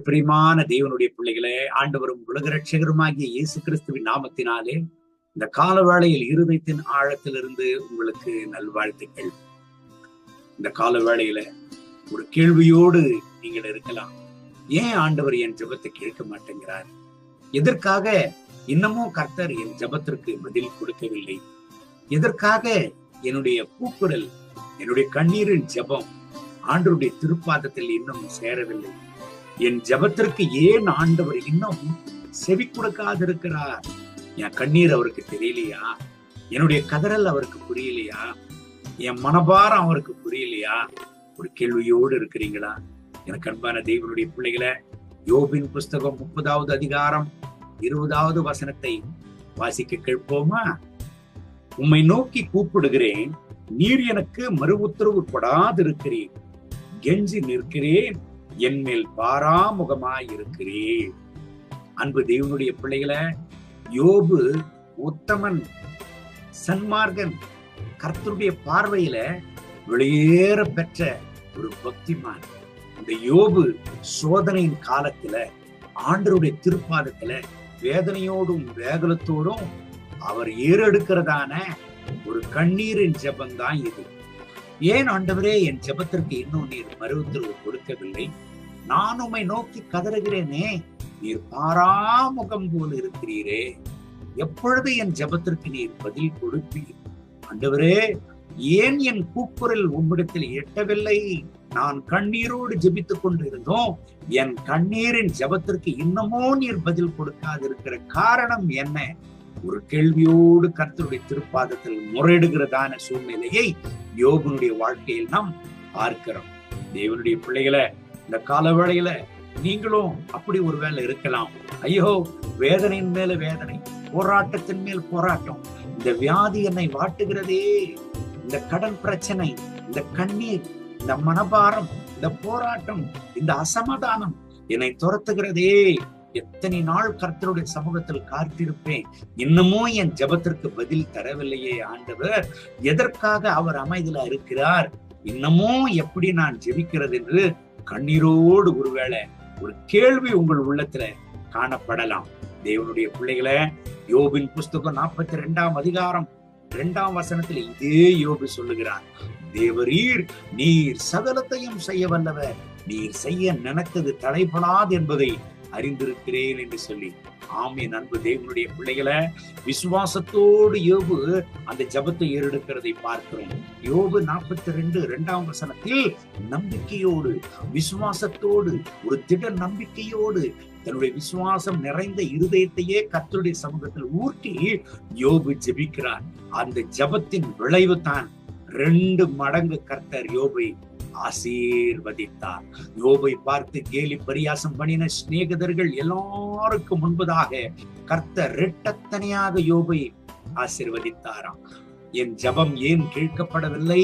கர்த்தருக்குள் பிரியமான தேவனுடைய பிள்ளைகளே, ஆண்டவரும் உலக ரட்சகருமாகிய இயேசு கிறிஸ்துவின் நாமத்தினாலே இந்த கால வேளையில் இருதயத்தின் ஆழத்திலிருந்து உங்களுக்கு நல்வாழ்த்துக்கள். இந்த கால வேளையில ஒரு கேள்வியோடு நீங்கள் இருக்கலாம். ஏன் ஆண்டவர் என் ஜெபத்தை கேட்க மாட்டேங்கிறார்? எதற்காக இன்னமும் கர்த்தர் என் ஜெபத்திற்கு பதில் கொடுக்கவில்லை? எதற்காக என்னுடைய கூக்குரல், என்னுடைய கண்ணீரின் ஜெபம் ஆண்டவருடைய திருப்பாதத்தில் இன்னும் சேரவில்லை? என் ஜெபத்திற்கு ஏன் ஆண்டவர் இன்னும் செவி கொடுக்காதிருக்கிறார்? என் கண்ணீர் அவருக்கு தெரியலையா? என்னுடைய கதறல் அவருக்கு புரியலையா? என் மனபாரம் அவருக்கு புரியலையா? ஒரு கேள்வியோடு இருக்கிறீங்களா? எனக்கு அன்பான தேவனுடைய பிள்ளைகளை, யோபின் புஸ்தகம் 30வது அதிகாரம் 20வது வசனத்தை வாசிக்க கேட்போமா? உம்மை நோக்கி கூப்பிடுகிறேன், நீர் எனக்கு மறு உத்தரவு கொடாதிருக்கிறீர். கெஞ்சி நிற்கிறேன், என் மேல் பாராமுகமாயிருக்கிறேன். அன்பு தேவனுடைய பிள்ளைகளை, யோபு உத்தமன், சன்மார்கன், கர்த்தருடைய பார்வையில வெளியேற பெற்ற ஒரு பக்திமான். இந்த யோபு சோதனையின் காலத்துல ஆண்டவருடைய திருப்பாதத்துல வேதனையோடும் வேகலத்தோடும் அவர் ஏறெடுக்கிறதான ஒரு கண்ணீரின் ஜெபம்தான் இது. ஏன் ஆண்டவரே என் ஜெபத்திற்கு இன்னும் நீர் மறு உத்தரவு கொடுக்கவில்லை? நான் உம்மை நோக்கி கதறுகிறேனே, நீர் பாராமுகம் போல் இருக்கிறீரே, எப்பொழுது என் ஜெபத்திற்கு நீர் பதில் கொடுப்பீர்? ஆண்டவரே, ஏன் என் கூக்குரல் உம்மிடத்தில் எட்டவில்லை? நான் கண்ணீரோடு ஜெபித்துக் கொண்டிருந்தோம், என் கண்ணீரின் ஜெபத்திற்கு இன்னமோ நீர் பதில் கொடுக்காதிருக்கிற காரணம் என்ன? ஒரு கேள்வியோடு கர்த்தருடைய திருப்பாதத்தில் முறையிடுகிறதான சூழ்நிலையை யோபனுடைய வாழ்க்கையில் நாம் பார்க்கிறோம். தேவனுடைய பிள்ளைகளை, இந்த கால வேளையில நீங்களும் அப்படி ஒரு வேலை இருக்கலாம். ஐயோ, வேதனையின் மேல வேதனை, போராட்டத்தின் மேல் போராட்டம், இந்த வியாதி என்னை வாட்டுகிறதே, இந்த கடன் பிரச்சனை, இந்த கண்ணீர், இந்த மனபாரம், இந்த போராட்டம், இந்த அசமாதானம் என்னை துரத்துகிறதே. எத்தனை நாள் கர்த்தருடைய சமூகத்தில் காத்திருப்பேன், இன்னமும் என் ஜெபத்திற்கு பதில் தரவில்லையே ஆண்டவர், எதற்காக அவர் அமைதியில இருக்கிறார், இன்னமும் எப்படி நான் ஜெபிக்கிறது என்று கண்ணீரோடு ஒருவேளை ஒரு கேள்வி உங்கள் உள்ளத்துல காணப்படலாம். தேவனுடைய பிள்ளைகளை, யோபின் புஸ்தகம் 42ஆம் அதிகாரம் 2ஆம் வசனத்தில் இதே யோபு சொல்லுகிறார், தேவரீர் நீர் சகலத்தையும் செய்ய வல்லவர், நீர் செய்ய நினைத்தது தடைபடாது என்பதை அறிந்திருக்கிறேன் என்று சொல்லி. ஆமீன். அன்பு தேவனுடைய பிள்ளைகளை, விசுவாசத்தோடு யோபு அந்த ஜெபத்தை ஏறெடுக்கிறதை பார்க்கிறோம். யோபு 42 2ஆம் வசனத்தில் நம்பிக்கையோடு, விசுவாசத்தோடு, ஒரு திட நம்பிக்கையோடு தன்னுடைய விசுவாசம் நிறைந்த இருதயத்தையே கர்த்தருடைய சமூகத்தில் ஊற்றி யோபு ஜெபிக்கிறார். அந்த ஜெபத்தின் விளைவு தான் 2 மடங்கு கர்த்தர் யோபை ஆசீர்வதித்தார். யோபை பார்த்து கேலி பரியாசம் பண்ணின சிநேகிதர்கள் எல்லாருக்கும் முன்பதாக கர்த்தர் இரட்டத்தனையாக யோபை ஆசீர்வதித்தாராம். என் ஜெபம் ஏன் கேட்கப்படவில்லை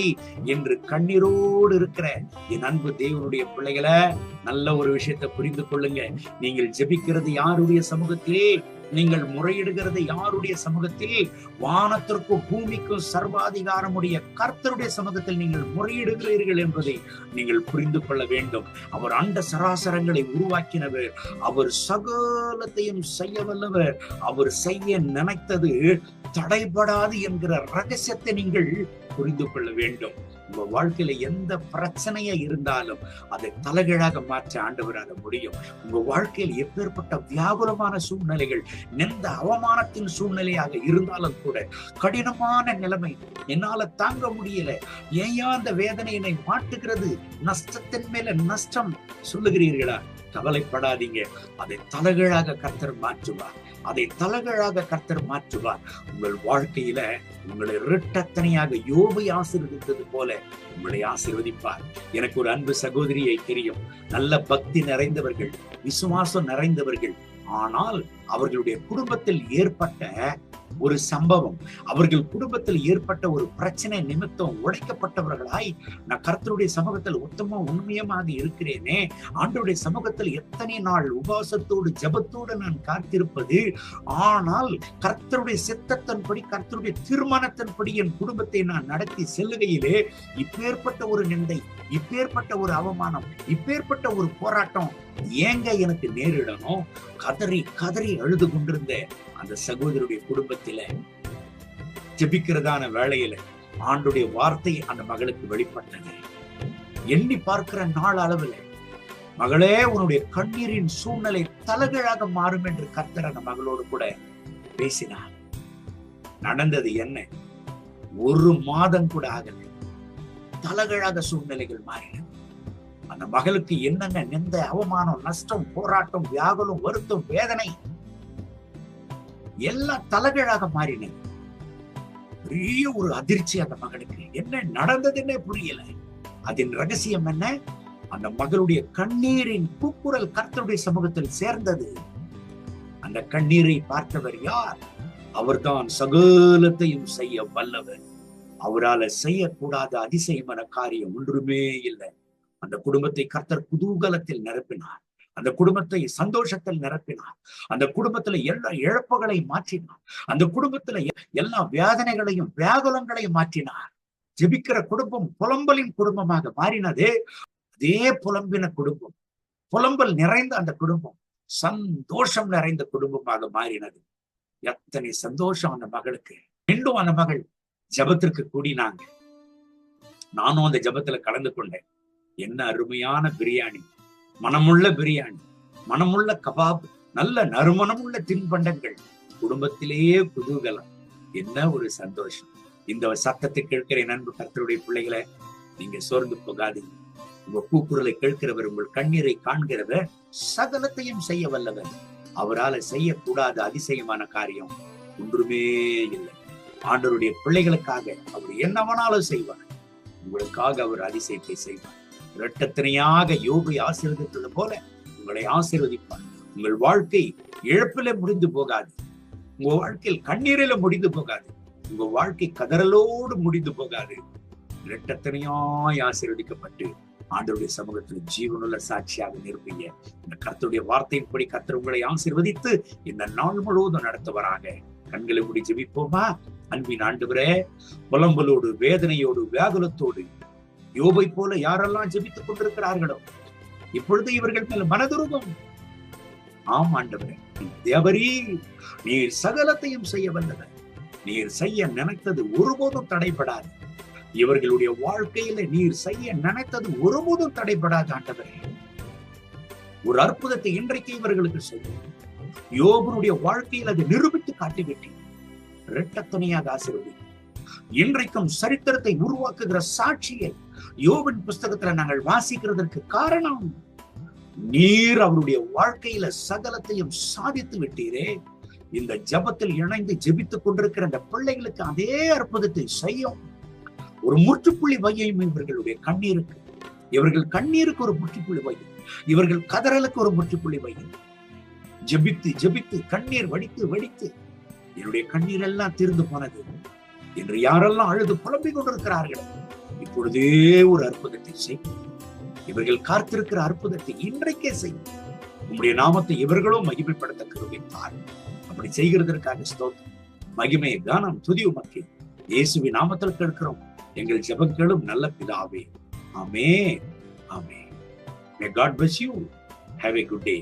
என்று கண்ணீரோடு இருக்கிற என் அன்பு தேவனுடைய பிள்ளைகளை, நல்ல ஒரு விஷயத்தை புரிந்து கொள்ளுங்க. நீங்கள் ஜெபிக்கிறது யாருடைய சமூகத்திலே? நீங்கள் முறையிடுகிறது யாருடைய சமூகத்தில்? வானத்திற்கும் பூமிக்கும் சர்வாதிகாரமுடைய கர்த்தருடைய சமூகத்தில் நீங்கள் முறையிடுகிறீர்கள் என்பதை நீங்கள் புரிந்து கொள்ள வேண்டும். அவர் அண்ட சராசரங்களை உருவாக்கினவர், அவர் சகலத்தையும் செய்ய வல்லவர், அவர் செய்ய நினைத்தது தடைபடாது என்கிற ரகசியத்தை நீங்கள் புரிந்து கொள்ள வேண்டும். உங்க வாழ்க்கையில எந்த பிரச்சனையா இருந்தாலும் அதை தலைகீழாக மாற்ற ஆண்டவராக முடியும். உங்க வாழ்க்கையில் எப்பேற்பட்ட வியாகுலமான சூழ்நிலைகள், எந்த அவமானத்தின் சூழ்நிலையாக இருந்தாலும் கூட, கடினமான நிலைமை, என்னால தாங்க முடியல, ஏன் அந்த வேதனை என்னை மாட்டுகிறது, நஷ்டத்தின் மேல நஷ்டம் சொல்லுகிறீர்களா? கவலைப்படாதீங்க, அதை தலைகீழாக கர்த்தர் மாற்றுவார். அதை தலைகீழாக கர்த்தர் மாற்றுவார். உங்கள் வாழ்க்கையில உங்களை இரட்டத்தனையாக யோபை ஆசீர்வதித்தது போல உங்களை ஆசீர்வதிப்பார். எனக்கு ஒரு அன்பு சகோதரியை தெரியும், நல்ல பக்தி நிறைந்தவர்கள், விசுவாசம் நிறைந்தவர்கள். ஆனால் அவர்களுடைய குடும்பத்தில் ஏற்பட்ட ஒரு சம்பவம், அவர்கள் குடும்பத்தில் ஏற்பட்ட ஒரு பிரச்சனை நிமித்தம் உடைக்கப்பட்டவர்களாய், நான் கர்த்தருடைய சமூகத்தில் உத்தம உண்மையமாக இருக்கிறேனே, ஆண்டவருடைய சமூகத்தில் எத்தனை நாள் உபவாசத்தோடு ஜெபத்தோடு நான் காத்திருப்பது, ஆனால் கர்த்தருடைய சித்தத்தின்படி, கர்த்தருடைய தீர்மானத்தின்படி என் குடும்பத்தை நான் நடத்தி செல்லுகையிலே இப்பேற்பட்ட ஒரு நிந்தை, இப்பேற்பட்ட ஒரு அவமானம், இப்பேற்பட்ட ஒரு போராட்டம் ஏங்க எனக்கு நேரிடணும்? கதறி கதறி அழுது கொண்டிருந்த அந்த சகோதரருடைய குடும்பத்தில ஜெபிக்கிறதான வேளையில ஆண்டுடைய வார்த்தை அந்த மகளுக்கு வெளிப்பட்டது. எண்ணி பார்க்கிற நாள் அளவுல, மகளே, உன்னுடைய கண்ணீரின் சூழ்நிலை தலைகீழாக மாறும் என்று கர்த்தர் அந்த மகளோடு கூட பேசினார். நடந்தது என்ன? ஒரு மாதம் கூட ஆகல, தலைகீழாக சூழ்நிலைகள் மாறின. அந்த மகளுக்கு என்னங்க நிந்த, அவமானம், நஷ்டம், போராட்டம், வியாகுலம், வருத்தம், வேதனை எல்லாம் தலைகீழாக மாறின. பெரிய ஒரு அதிர்ச்சி அந்த மகளுக்கு. என்ன நடந்ததுன்னே புரியல. அதன் ரகசியம் என்ன? அந்த மகளுடைய கண்ணீரின் கூக்குரல் கர்த்தருடைய சமூகத்தில் சேர்ந்தது. அந்த கண்ணீரை பார்த்தவர் யார்? அவர்தான் சகலத்தையும் செய்ய வல்லவர். அவரால் செய்யக்கூடாத அதிசயமான காரியம் ஒன்றுமே இல்லை. அந்த குடும்பத்தை கர்த்தர் குதூகலத்தில் நிரப்பினார். அந்த குடும்பத்தை சந்தோஷத்தில் நிரப்பினார். அந்த குடும்பத்துல எல்லா இழப்புகளை மாற்றினார். அந்த குடும்பத்துல எல்லா வேதனைகளையும் வியாகுலங்களையும் மாற்றினார். ஜெபிக்கிற குடும்பம் புலம்பலின் குடும்பமாக மாறினது. அதே புலம்பின குடும்பம், புலம்பல் நிறைந்த அந்த குடும்பம் சந்தோஷம் நிறைந்த குடும்பமாக மாறினது. எத்தனை சந்தோஷம் அந்த மகளுக்கு. மீண்டும் அந்த மகள் ஜபத்திற்கு கூடினாங்க. நானும் அந்த ஜபத்துல கலந்து கொண்டேன். என்ன அருமையான பிரியாணி, மனமுள்ள பிரியாணி, மனமுள்ள கபாப், நல்ல நறுமணமுள்ள தின்பண்டங்கள், குடும்பத்திலேயே குதூகலம். என்ன ஒரு சந்தோஷம். இந்த சத்தத்தை கேட்கிற நண்பு கர்த்தருடைய பிள்ளைகளை, நீங்க சோர்ந்து போகாதீங்க. உங்க கூக்குரலை கேட்கிறவர், உங்கள் கண்ணீரை காண்கிறவர், சகலத்தையும் செய்ய வல்லவர். அவரால் செய்யக்கூடாத அதிசயமான காரியம் ஒன்றுமே இல்லை. ஆண்டவருடைய பிள்ளைகளுக்காக அவர் என்னவனாலும் செய்வார். உங்களுக்காக அவர் அதிசயத்தை செய்வார். இரட்டத்தனையாக யோபை ஆசீர்வதித்தது போல உங்களை ஆசீர்வதிப்பார். உங்கள் வாழ்க்கை இழப்பில முடிந்து போகாது. உங்க வாழ்க்கையில் கண்ணீரில முடிந்து போகாது. உங்க வாழ்க்கை கதறலோடு முடிந்து போகாது. இரட்டத்தனையாய் ஆசீர்வதிக்கப்பட்டு ஆண்டவருடைய சமூகத்தில் ஜீவனுள்ள சாட்சியாக நிற்பீங்க. இந்த கர்த்தருடைய வார்த்தையின்படி கர்த்தர் உங்களை ஆசீர்வதித்து இந்த நாள் முழுவதும் நடத்துவராக. கண்களை மூடி ஜெபிப்போமா? அன்பின் ஆண்டவரே, புலம்பலோடு, வேதனையோடு, வியாகுலத்தோடு யோபை போல யாரெல்லாம் ஜெபித்துக் கொண்டிருக்கிறார்களோ, இப்பொழுது இவர்கள் மேல் மனதுருகும். ஆம் ஆண்டவரே, தேவரீ, நீர் சகலத்தையும் செய்ய வல்லவர். நீர் செய்ய நினைத்தது ஒருபோதும் தடைபடாது. இவர்களுடைய வாழ்க்கையில நீர் செய்ய நினைத்தது ஒருபோதும் தடைபடாது ஆண்டவரே. ஒரு அற்புதத்தை இன்றைக்கு இவர்களுக்கு செய்யும். யோபனுடைய வாழ்க்கையில் அதை நிரூபித்து காட்டிவிட்டீர். இரட்டத்தனையாக ஆசீர்வதி. இன்றைக்கும் சரித்திரத்தை உருவாக்குகிற சாட்சியை யோபின் புஸ்தகத்துல நாங்கள் வாசிக்கிறதற்கு காரணம், நீர் அவருடைய வாழ்க்கையில சகலத்தையும் சாதித்து விட்டீரே. இந்த ஜபத்தில் இணைந்து ஜெபித்துக் கொண்டிருக்கிற அந்த பிள்ளைகளுக்கு அதே அற்புதத்தை செய்யும். ஒரு முற்றுப்புள்ளி வையும் இவர்களுடைய கண்ணீருக்கு. இவர்கள் கண்ணீருக்கு ஒரு முற்றுப்புள்ளி வையும். இவர்கள் கதறலுக்கு ஒரு முற்றுப்புள்ளி வையும். ஜெபித்து ஜெபித்து கண்ணீர் வடித்து வடித்து என்னுடைய கண்ணீர் எல்லாம் தீர்ந்து போனது என்று யாரெல்லாம் அழுது புலம்பிக் கொண்டிருக்கிறார்கள், இப்பொழுதே ஒரு அற்புதத்தை செய்யும். இவர்கள் காத்திருக்கிற அற்புதத்தை இன்றைக்கே செய்யும். உங்களுடைய நாமத்தை இவர்களும் மகிமைப்படுத்த கிருபை தாரும். அப்படி செய்கிறதற்காக ஸ்தோத்திரம். மகிமை, கானம், துதி உமக்கே. இயேசுவின் நாமத்தில் கேட்கிறோம் எங்கள் ஜெபங்களும் நல்ல பிதாவே. ஆமென். ஆமென். May God bless you. Have a good day.